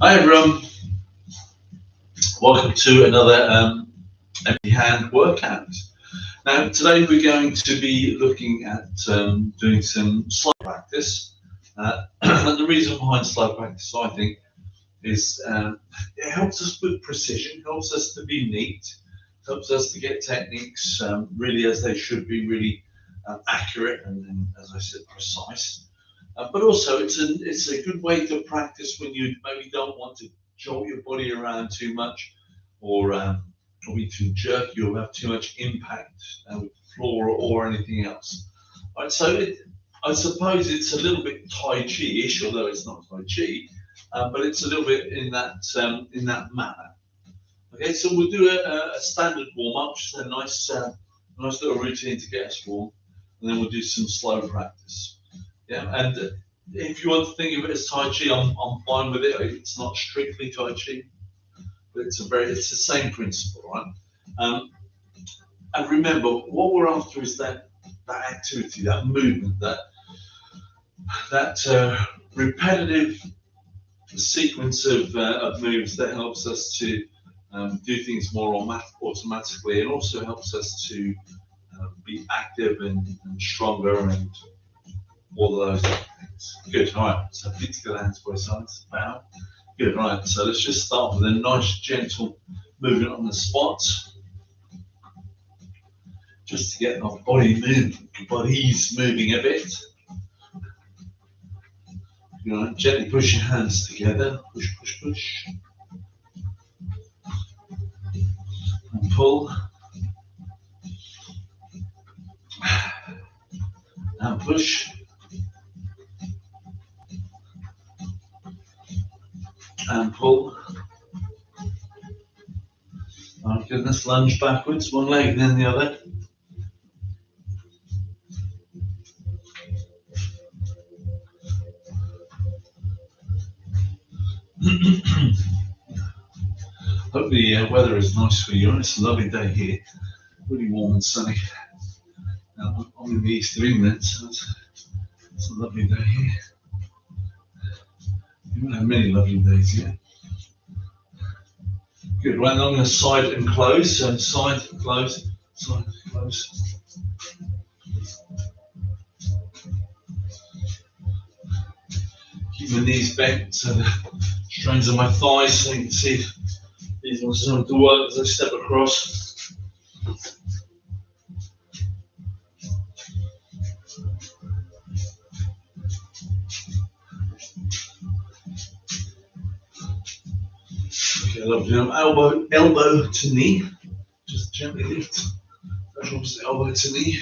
Hi everyone, welcome to another empty hand workout. Now today we're going to be looking at doing some slow practice. And the reason behind slow practice, I think, is it helps us with precision, helps us to be neat, helps us to get techniques really as they should be, really accurate and, as I said, precise. But also it's a good way to practice when you maybe don't want to jolt your body around too much, or be too jerky, or have too much impact with the floor or anything else. Right, so I suppose it's a little bit Tai Chi-ish, although it's not Tai Chi, but it's a little bit in that manner. Okay, so we'll do a standard warm up, just a nice little routine to get us warm, and then we'll do some slow practice. Yeah, and if you want to think of it as Tai Chi, I'm fine with it. It's not strictly Tai Chi, but it's the same principle, right? And remember, what we're after is that activity, that movement, that repetitive sequence of moves that helps us to do things more automatically, and also helps us to be active and stronger and all of those things. Good. All right. So feet together, hands by sides. Bow. Good. Right. So let's just start with a nice, gentle movement on the spot, just to get our bodies moving a bit. You know, gently push your hands together. Push, push, push. And pull. And push. And pull. Oh goodness, lunge backwards, one leg then the other. Hope the weather is nice for you. It's a lovely day here, really warm and sunny. I'm in the east of England, so it's a lovely day here. You won't have many lovely days yet. Good, right, now I'm going to side and close, so side, close, side, close. Keep my knees bent so the strains on my thighs, so you can see these muscles to work as I step across. Okay, lovely. Elbow to knee. Just gently lift. Drops the elbow to knee.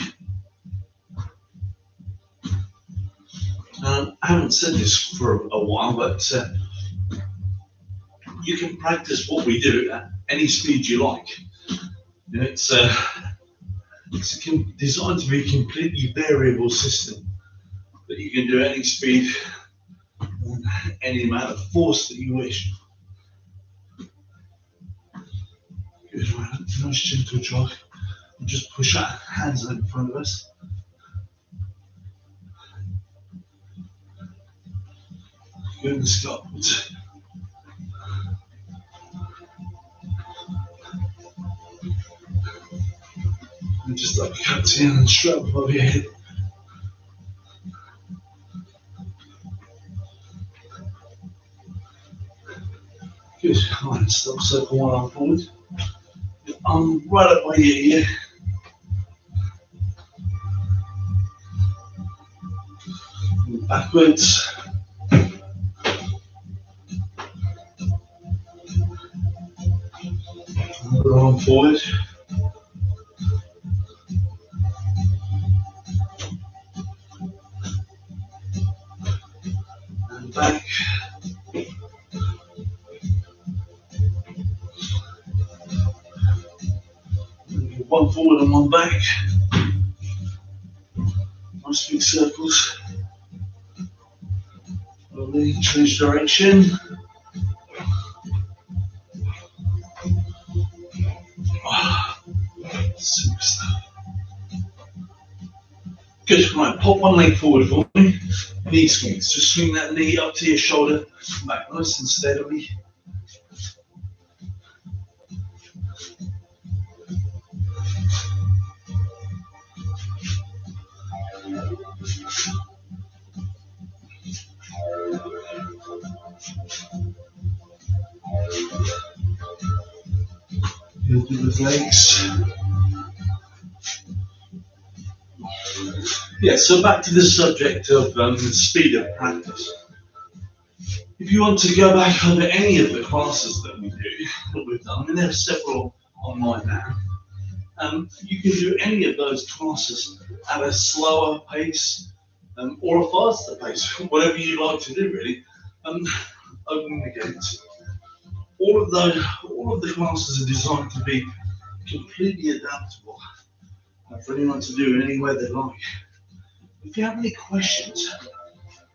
I haven't said this for a while, but you can practice what we do at any speed you like. You know, it's designed to be a completely variable system that you can do at any speed, any amount of force that you wish. Good, right, nice gentle jog. We'll just push our hands out in front of us. Good, and stop. And just like cut in and straight above your head. Good. Right, stop, circle one arm forward. Arm right up by your ear. And backwards. Another arm forward. And back. One forward and one back. Nice big circles. Slowly change direction. Super stuff. Good. Right, pop one leg forward for me. Knee swings. Just swing that knee up to your shoulder, back nice and steadily. Good with the legs. Yeah, so back to the subject of the speed of practice. If you want to go back over any of the classes that we do, that we've done, I mean, there are several online now. You can do any of those classes at a slower pace or a faster pace, whatever you like to do, really. Opening the gates. All of the classes are designed to be completely adaptable for anyone to do anywhere they like. If you have any questions,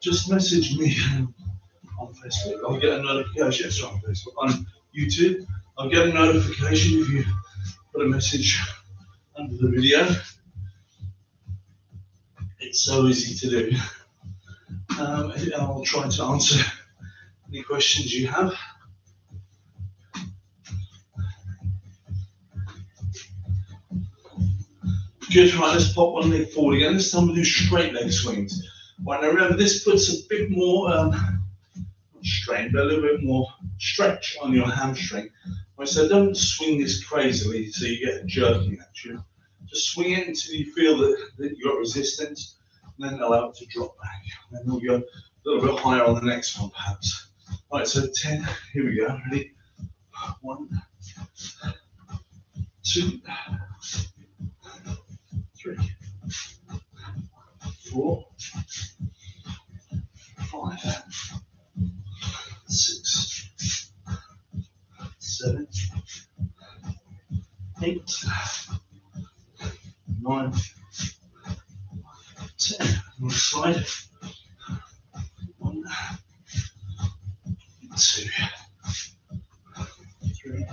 just message me on Facebook. I'll get a notification. Sorry, on Facebook, on YouTube. I'll get a notification if you put a message under the video. It's so easy to do. I'll try to answer any questions you have. Good, right, let's pop one leg forward again. This time we'll do straight leg swings. Right, now remember this puts a bit more, not strain, but a little bit more stretch on your hamstring. Right, so don't swing this crazily so you get a jerking action. Just swing it until you feel that you've got resistance, and then allow it to drop back. And then we'll go a little bit higher on the next one, perhaps. Right, so 10, here we go, ready? 1, 2, 3, 4, 5, 6, 7, 8, 9, 10. On the side. 1, 2, 3,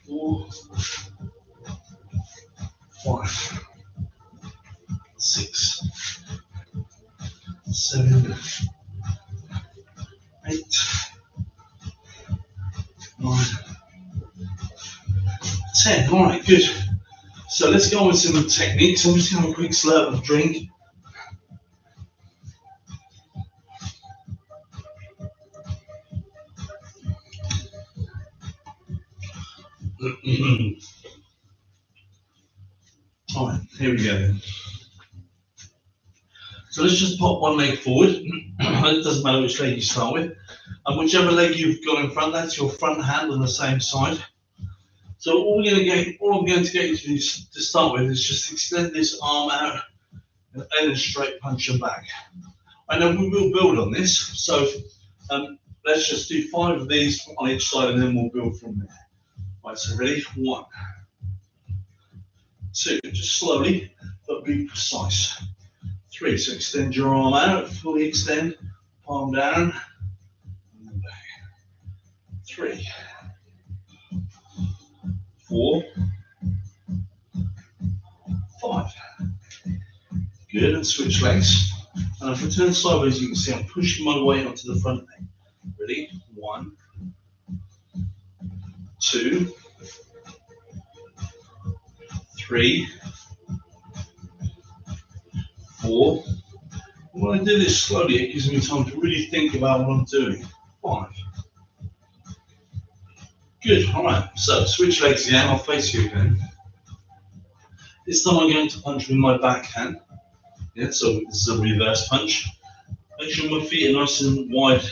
4, 5, 6, 7, 8, 9, 10. All right, good. So let's go on with some techniques. I'm just going to have a quick slurp of drink. All right, here we go then. So let's just pop one leg forward. It doesn't matter which leg you start with. And whichever leg you've got in front, that's your front hand on the same side. So all I'm going to get you to do to start with is just extend this arm out and then straight punch and back. I know we will build on this, so let's just do 5 of these on each side and then we'll build from there. Right, so ready? 1, 2, just slowly, but be precise. 3, so extend your arm out, fully extend, palm down, and then back. 3, 4, 5. Good, and switch legs. And if I turn sideways, you can see I'm pushing my way onto the front leg. Ready? 1, 2, 3, 4. When I do this slowly, it gives me time to really think about what I'm doing. 5. Good, all right, so switch legs again, I'll face you again. This time I'm going to punch with my backhand. Yeah, so this is a reverse punch. Make sure my feet are nice and wide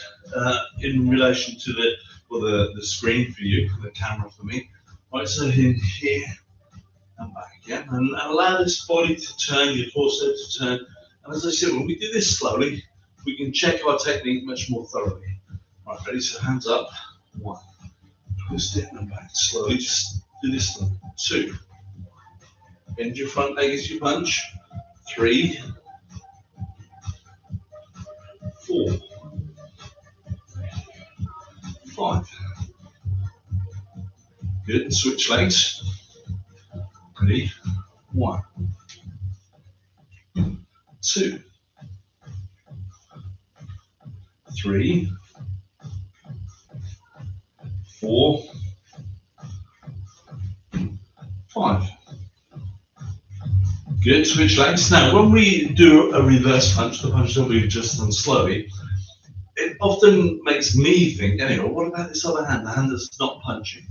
in relation to the screen for you, the camera for me. Right, so in here and back, yeah? And allow this body to turn, your torso to turn. And as I said, when we do this slowly, we can check our technique much more thoroughly. Right, ready? So hands up. 1. Twist it and back. Slowly, just do this one. 2. Bend your front leg as you punch. 3, 4, 5. Good, and switch legs. Ready? 1, 2, 3, 4, 5. Good, switch legs. Now, when we do a reverse punch, the punch that we've just done slowly, it often makes me think, anyway, what about this other hand, the hand that's not punching?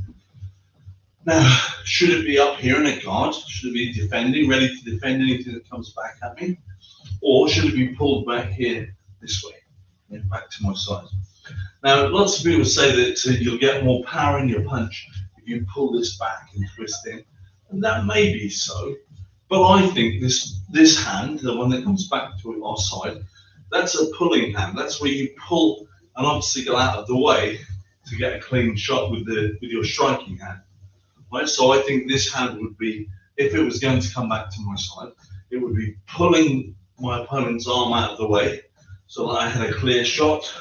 Now, should it be up here in a guard? Should it be defending, ready to defend anything that comes back at me? Or should it be pulled back here this way, back to my side? Now, lots of people say that you'll get more power in your punch if you pull this back and twist in, and that may be so. But I think this hand, the one that comes back to our side, that's a pulling hand. That's where you pull an obstacle out of the way to get a clean shot with your striking hand. Right? So I think this hand would be, if it was going to come back to my side, it would be pulling my opponent's arm out of the way so that I had a clear shot.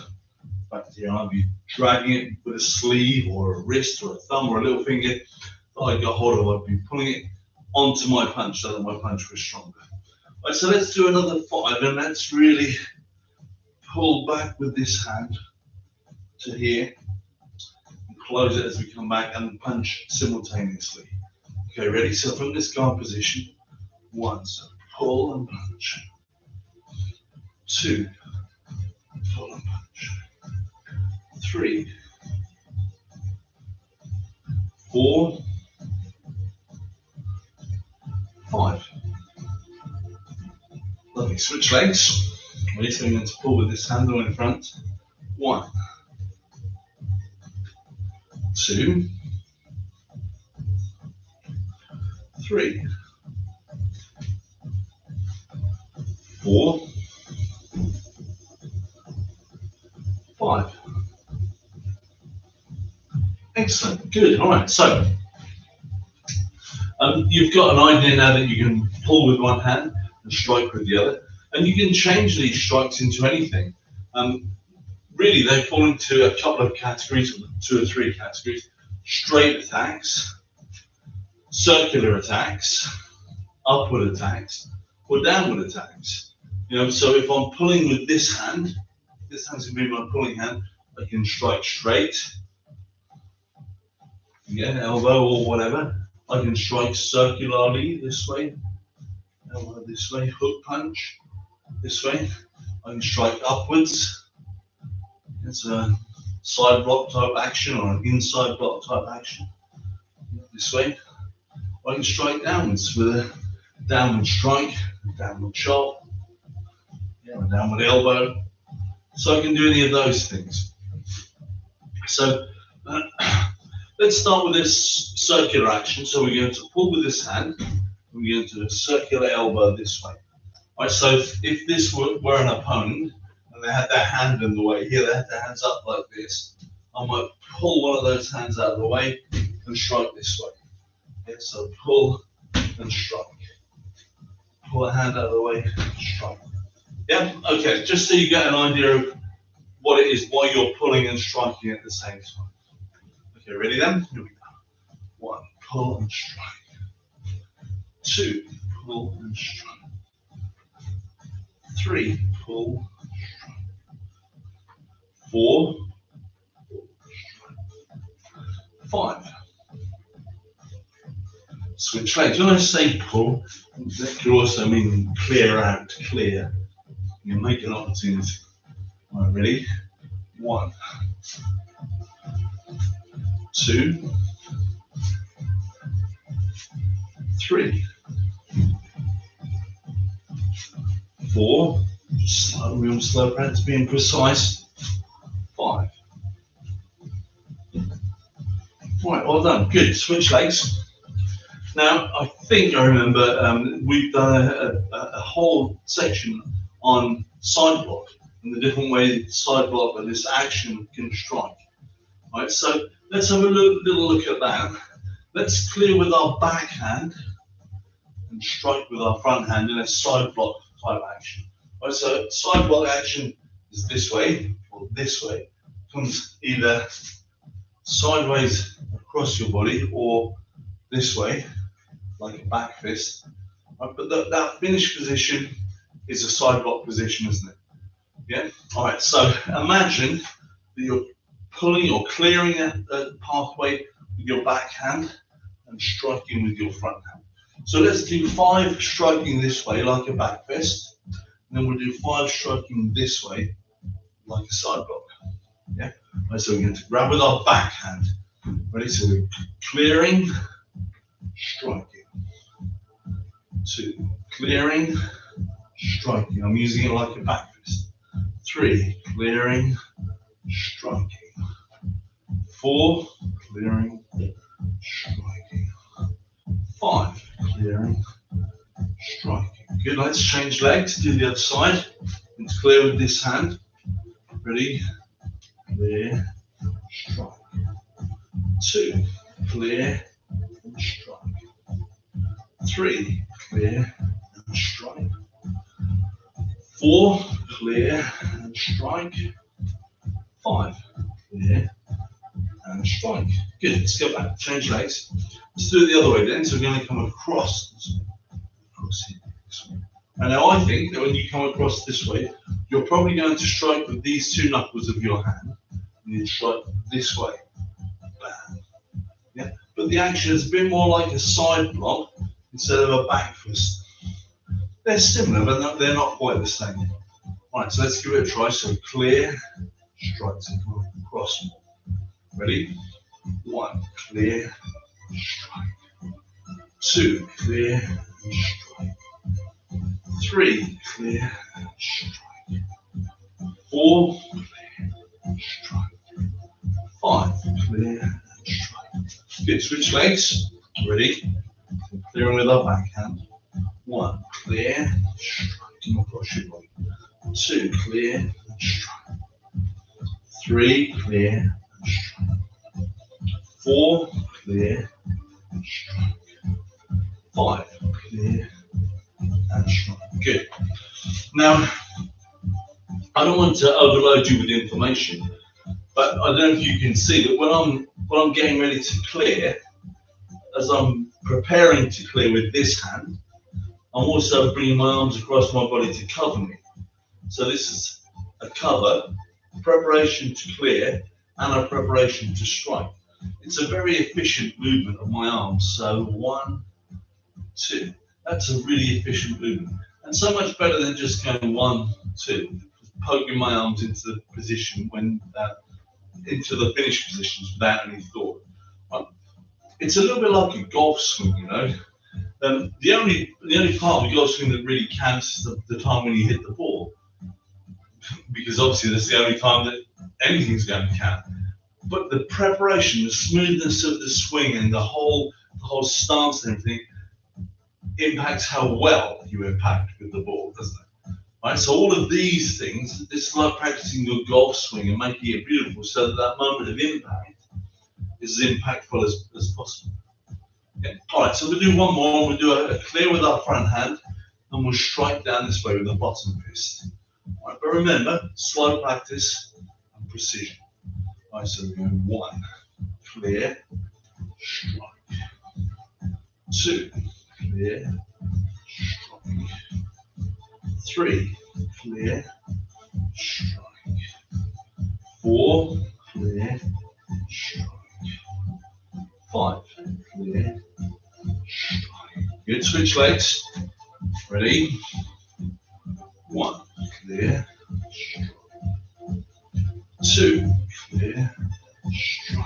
Back to here, I'd be dragging it with a sleeve or a wrist or a thumb or a little finger that I got hold of. I'd be pulling it onto my punch so that my punch was stronger. Right, so let's do another 5 and let's really pull back with this hand to here and close it as we come back and punch simultaneously. Okay, ready? So from this guard position, 1, so pull and punch. 2, pull and punch. 3, 4, 5. Lovely. Switch legs. Ready? So I'm going to pull with this handle in front. 1, 2, 3, 4, 5. Excellent. Good. All right. So you've got an idea now that you can pull with one hand and strike with the other, and you can change these strikes into anything. Really, they fall into a couple of categories, 2 or 3 categories: straight attacks, circular attacks, upward attacks, or downward attacks. So if I'm pulling with this hand's going to be my pulling hand. I can strike straight, elbow or whatever. I can strike circularly this way, elbow this way, hook punch this way. I can strike upwards. It's a side block type action or an inside block type action this way. I can strike downwards with a downward strike, a downward chop, a downward elbow. So I can do any of those things. So let's start with this circular action. So we're going to pull with this hand. We're going to circular elbow this way. Right, so if this were an opponent and they had their hand in the way, here they had their hands up like this, I might pull one of those hands out of the way and strike this way. Okay, so pull and strike. Pull a hand out of the way, strike. Yeah, okay, just so you get an idea of what it is, why you're pulling and striking at the same time. Okay, ready then? Here we go. 1, pull and strike. 2, pull and strike. 3, pull and strike. 4, 5. Switch legs. When I say pull, that could also mean clear out, clear. You make an opportunity. All right, ready? 1, 2, 3, 4. Real slow practice being precise. 5. All right, well done. Good. Switch legs. Now, I think I remember we've done a whole section on side block and the different ways side block and this action can strike. Right, so let's have a little look at that. Let's clear with our back hand and strike with our front hand in a side block type action. Right, so side block action is this way or this way. Comes either sideways across your body or this way, like a back fist. Right, but that finished position is a side block position, isn't it? Yeah. All right. So imagine that you're pulling or clearing a pathway with your backhand and striking with your front hand. So let's do 5 striking this way like a back fist, and then we'll do 5 striking this way like a side block. Yeah. Right, so we're going to grab with our backhand. Ready? So we're clearing, striking. 2, clearing, striking. I'm using it like a back fist. 3, clearing, striking. 4, clearing, striking. 5, clearing, striking. Good, let's change legs, do the other side. Let's clear with this hand. Ready? Clear, strike. 2, clear, and strike. 3, clear, and strike. 4, clear, and strike. 5, clear, and strike. Good, let's go back, change legs. Let's do it the other way then. So we're going to come across this way. Across here, this way. And now I think that when you come across this way, you're probably going to strike with these 2 knuckles of your hand. And you strike this way. Bam. Yeah. But the action is a bit more like a side block instead of a back fist. They're similar, but they're not quite the same. Right, so let's give it a try. So clear, strike, so come across more. Ready? 1, clear, strike. 2, clear, strike. 3, clear, strike. 4, clear, strike. 5, clear, strike. Good, switch legs. Ready? Clearing with our backhand. 1, clear, striking across your body. 2, clear, strike. 3, clear, strike. 4, clear, strike. 5, clear, and strike. Good. Now, I don't want to overload you with information, but I don't know if you can see that when I'm getting ready to clear, as I'm preparing to clear with this hand, I'm also bringing my arms across my body to cover me. So this is a cover, preparation to clear, and a preparation to strike. It's a very efficient movement of my arms. So 1, 2. That's a really efficient movement. And so much better than just going 1, 2. Poking my arms into the position when into the finish positions without any thought. It's a little bit like a golf swing, you know. The only part of a golf swing that really counts is the time when you hit the ball, because obviously that's the only time that anything's going to count. But the preparation, the smoothness of the swing, and the whole stance and everything impacts how well you impact with the ball, doesn't it? Right. So all of these things, it's like practicing your golf swing and making it beautiful, so that that moment of impact is as impactful as possible. Okay. All right, so we'll do one more. We'll do a clear with our front hand, and we'll strike down this way with the bottom fist. All right, but remember, slow practice and precision. All right, so we're going 1, clear, strike. 2, clear, strike. 3, clear, strike. 4, clear, strike. 5, clear, strike. Good, switch legs. Ready? 1, clear, strike. 2, clear, strike.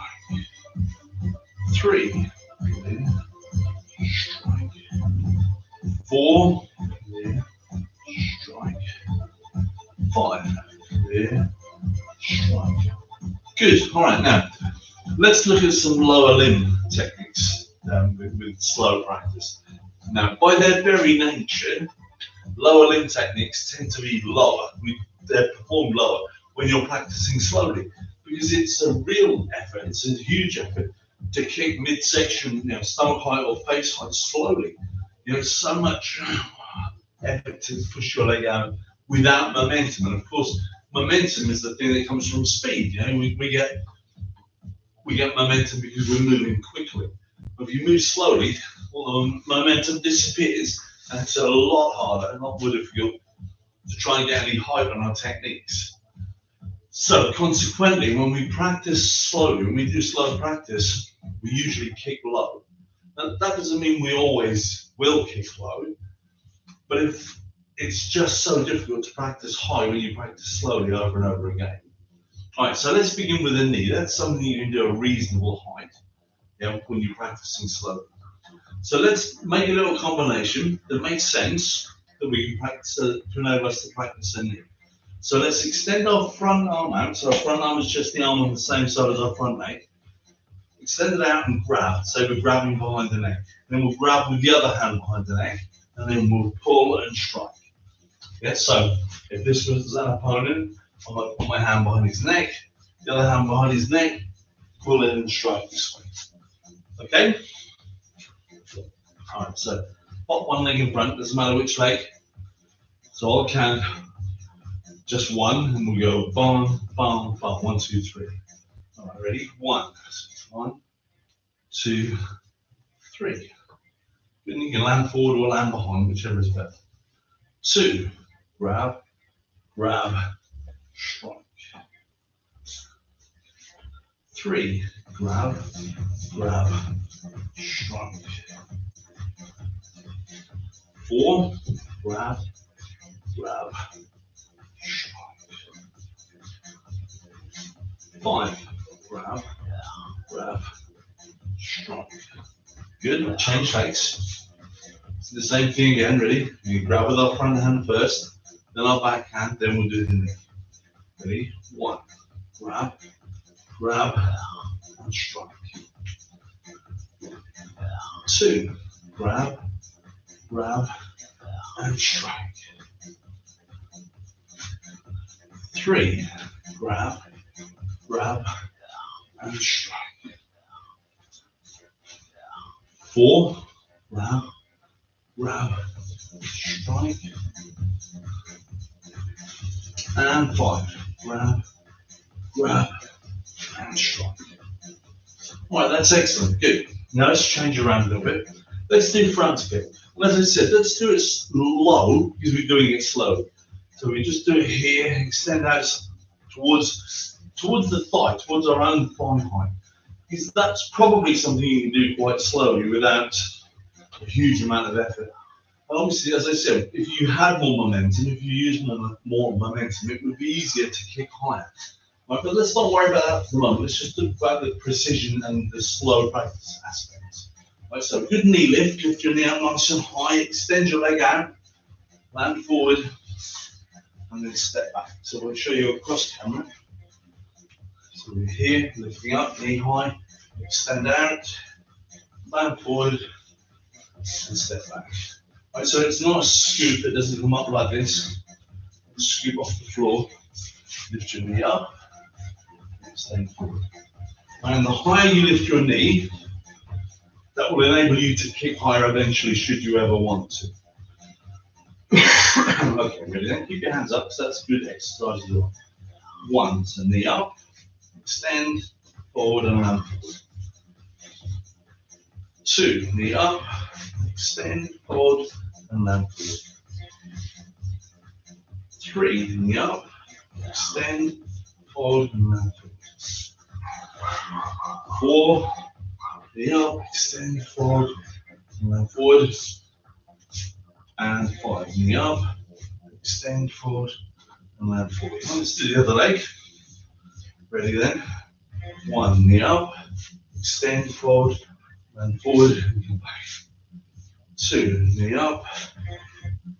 3, clear, strike. 4, clear, strike. 5, clear, strike. Good. All right, now let's look at some lower limb techniques with slow practice. Now, by their very nature, lower limb techniques tend to be lower. They're performed lower when you're practicing slowly, because it's a real effort. It's a huge effort to kick midsection, stomach height or face height slowly. So much effort to push your leg out without momentum. And of course, momentum is the thing that comes from speed. We get momentum because we're moving quickly. But if you move slowly, all the momentum disappears, and it's a lot harder and a lot more difficult to try and get any height on our techniques. So consequently, when we practice slowly, when we do slow practice, we usually kick low. Now, that doesn't mean we always will kick low, but if it's just so difficult to practice high when you practice slowly over and over again. All right, so let's begin with a knee. That's something you can do a reasonable height, yeah, when you're practicing slowly. So let's make a little combination that makes sense that we can practice to enable us to practice a knee. So let's extend our front arm out. So our front arm is just the arm on the same side as our front leg. Extend it out and grab. So we're grabbing behind the neck. Then we'll grab with the other hand behind the neck, and then we'll pull and strike. Yeah, so if this was an opponent, I might put my hand behind his neck, the other hand behind his neck, pull in and strike this way. Okay? Alright, so pop one leg in front, doesn't matter which leg. So I can just one, and we'll go bam, bam, bam, 1, 2, 3. Alright, ready? 1. 1, 2, 3. Then you can land forward or land behind, whichever is better. 2, grab, grab, strike. 3, grab, grab, strike. 4, grab, grab, strike. 5, grab, grab, strike. Good, change legs. So the same thing again, ready? You grab with our front hand first, then our back hand, then we'll do the knee. Ready? 1, grab, grab, and strike. 2, grab, grab, and strike. 3, grab, grab, and strike. 4, grab, grab, strike. And 5, grab, grab, and strike. All right, that's excellent, good. Now let's change around a little bit. Let's do front kick. And as I said, let's do it slow because we're doing it slow. So we just do it here, extend out towards the thigh, towards our own thigh height. Because that's probably something you can do quite slowly without a huge amount of effort. And obviously, as I said, if you had more momentum, if you used more momentum, it would be easier to kick higher. Right, but let's not worry about that for the moment. Let's just talk about the precision and the slow practice aspects. Right, so good knee lift, lift your knee up nice and high, extend your leg out, land forward, and then step back. So we'll show you across camera. So we're here, lifting up, knee high, extend out, land forward, and step back. Right, so it's not a scoop, it doesn't come up like this. Scoop off the floor, lift your knee up, extend forward. And the higher you lift your knee, that will enable you to kick higher eventually, should you ever want to. Okay, ready then? Keep your hands up, so that's good exercise as well. 1, so knee up, extend, forward and land forward. 2, knee up, extend, forward and land forward. 3, knee up, extend, forward and land forward. 4, knee up, extend, forward and land forward. And 5, knee up, extend, forward and land forward. Now let's do the other leg. Ready then? 1, knee up, extend, forward, land forward, and come back. 2, knee up,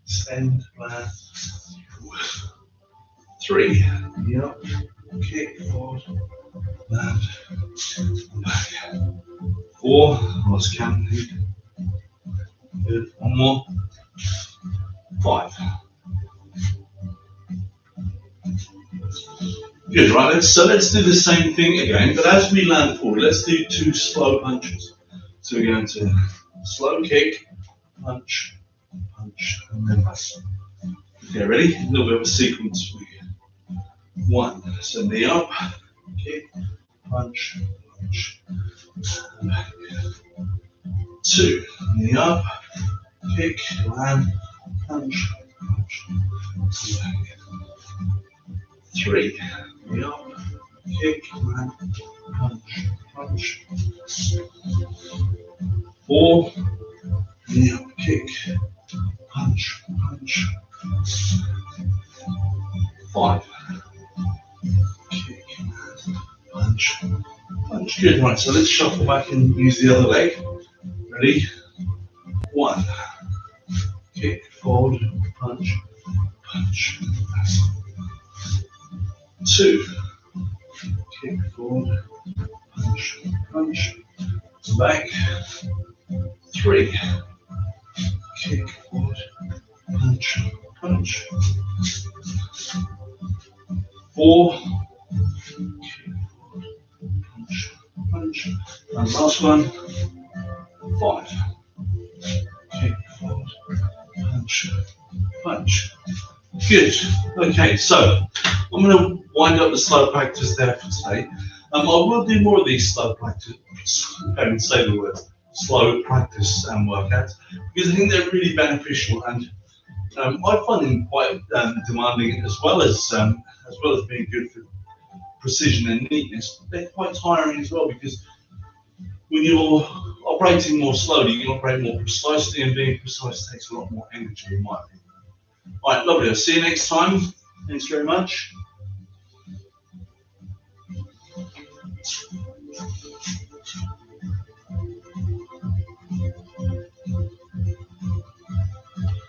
extend, land forward. 3, knee up, kick, forward, land, and back. 4, lost count. Good. 1 more. 5. Good, right, so let's do the same thing again, but as we land forward, let's do 2 slow punches. So we're going to slow kick, punch, punch, and then back. Okay, ready? A little bit of a sequence for you. 1, so knee up, kick, punch, punch, and back. 2, knee up, kick, land, punch, punch, back. 3, knee up, kick, and punch, punch. 4, knee up, kick, punch, punch. 5, kick, punch, punch. Good, right, so let's shuffle back and use the other leg. Ready? 1, kick, forward, punch, punch. 2, kick, forward, punch, punch. Back. 3, kick, forward, punch, punch. 4, kick, forward, punch, punch. And last one. 5, kick, forward, punch, punch. Good. Okay, so I'm going to wind up the slow practice there for today. I will do more of these slow practice, I can't even say the word, slow practice and workouts, because I think they're really beneficial, and I find them quite demanding as well as being good for precision and neatness. They're quite tiring as well, because when you're operating more slowly, you can operate more precisely, and being precise takes a lot more energy, in my opinion. All right, lovely. I'll see you next time. Thanks very much.